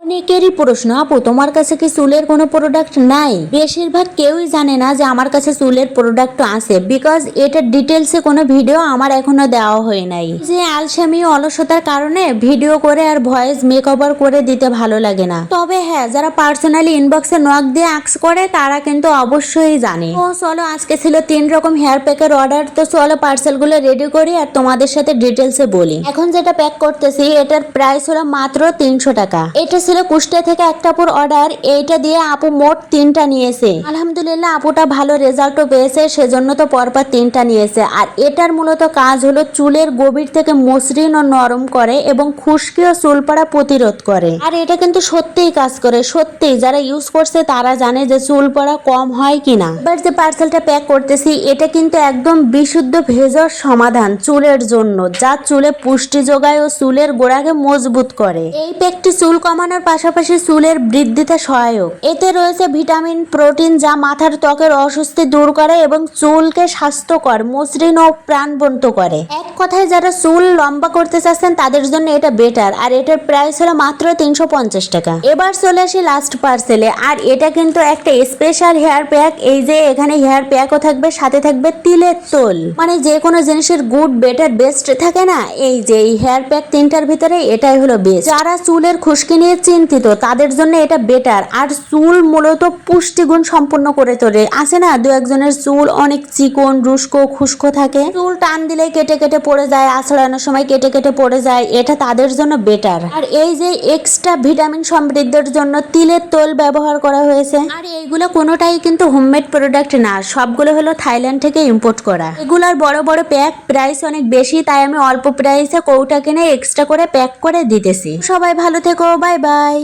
অনেকেরই প্রশ্ন, আপু তোমার কাছে কি চুলের কোনো প্রোডাক্ট নাই? বেশিরভাগ কেউই জানে না যে আমার কাছে চুলের প্রোডাক্ট আছে, বিকজ এটার ডিটেলসে কোনো ভিডিও আমার এখনো দেওয়া হয় নাই। যে আলসামি অলসতার কারণে ভিডিও করে আর ভয়েস মেকওভার করে দিতে ভালো লাগে না। তবে হ্যাঁ, যারা পার্সোনালি ইনবক্সে নক দিয়ে আক্স করে তারা কিন্তু অবশ্যই জানে। তো চলো, আজকে ছিল 3 রকম হেয়ার প্যাকের অর্ডার। তো চলো পার্সেলগুলো রেডি করি আর তোমাদের সাথে ডিটেলসে বলি। এখন যেটা প্যাক করতেছি এটার প্রাইস হলো মাত্র 300 টাকা। এটা ছিল কুষ্টিয়া থেকে একটা আপুর অর্ডার। এইটা দিয়ে আপু মোট 3টা নিয়েছে। আলহামদুলিল্লাহ আপুটা ভালো রেজাল্টও পেয়েছে, সেজন্য তো পরপর 3টা নিয়েছে। আর এটার মূলত কাজ হলো চুলের গভীর থেকে মসৃণ ও নরম করে এবং খুশকি ও চুল পড়া প্রতিরোধ করে। আর এটা কিন্তু সত্যিই কাজ করে, সত্যি যারা ইউজ করছে তারা জানে যে চুল পড়া কম হয় কিনা। এবার যে পার্সেলটা প্যাক করতেছি এটা কিন্তু একদম বিশুদ্ধ ভেজর সমাধান চুলের জন্য, যা চুলে পুষ্টি যোগায় ও চুলের গোড়াকে মজবুত করে। এই প্যাকটি চুল কমানোর পাশাপাশি চুলের বৃদ্ধিতে সহায়ক। এতে রয়েছে ভিটামিন, প্রোটিন, যা মাথার ত্বকের অস্বস্তি দূর করে এবং চুলকে স্বাস্থ্যকর, মসৃণ ও প্রাণবন্ত করে। এক কথায় যারা চুল লম্বা করতে চাচ্ছেন তাদের জন্য এটা বেটার। আর এটার প্রাইস হলো মাত্র 350 টাকা। এবার চলে আসি লাস্ট পার্সেলে। আর এটা কিন্তু একটা স্পেশাল হেয়ার প্যাক। এই যে এখানে হেয়ার প্যাকও থাকবে, সাথে থাকবে তিলের তোল। মানে যে কোনো জিনিসের গুড, বেটার, বেস্ট থাকে না, এই যে এই হেয়ার প্যাক 3টার ভিতরে এটাই হলো বেস্ট। যারা চুলের খুশকি নিয়ে চিন্তিত তাদের জন্য এটা বেটার। আর চুল মূলত পুষ্টিগুণ সম্পন্ন করে তোলে। আছে না দু একজনের চুল অনেক চিকন, রুস্কো, খুশকো থাকে, চুল টান দিলে কেটে কেটে পড়ে যায়, আঁচড়ানোর সময় কেটে কেটে পড়ে যায়, এটা তাদের জন্য বেটার। আর এই যে এক্সট্রা ভিটামিন সমৃদ্ধির জন্য তিলের তোল ব্যবহার করা হয়েছে। আর এইগুলো কোনোটাই কিন্তু হোমমেড প্রোডাক্ট না, সবগুলো হলো থাইল্যান্ড থেকে ইম্পোর্ট করা। এগুলার বড় বড় প্যাক প্রাইস অনেক বেশি, তাই আমি অল্প প্রাইসে কৌটা কিনে এক্সট্রা করে প্যাক করে দিতেছি। সবাই ভালো থেকো, বাই বাই।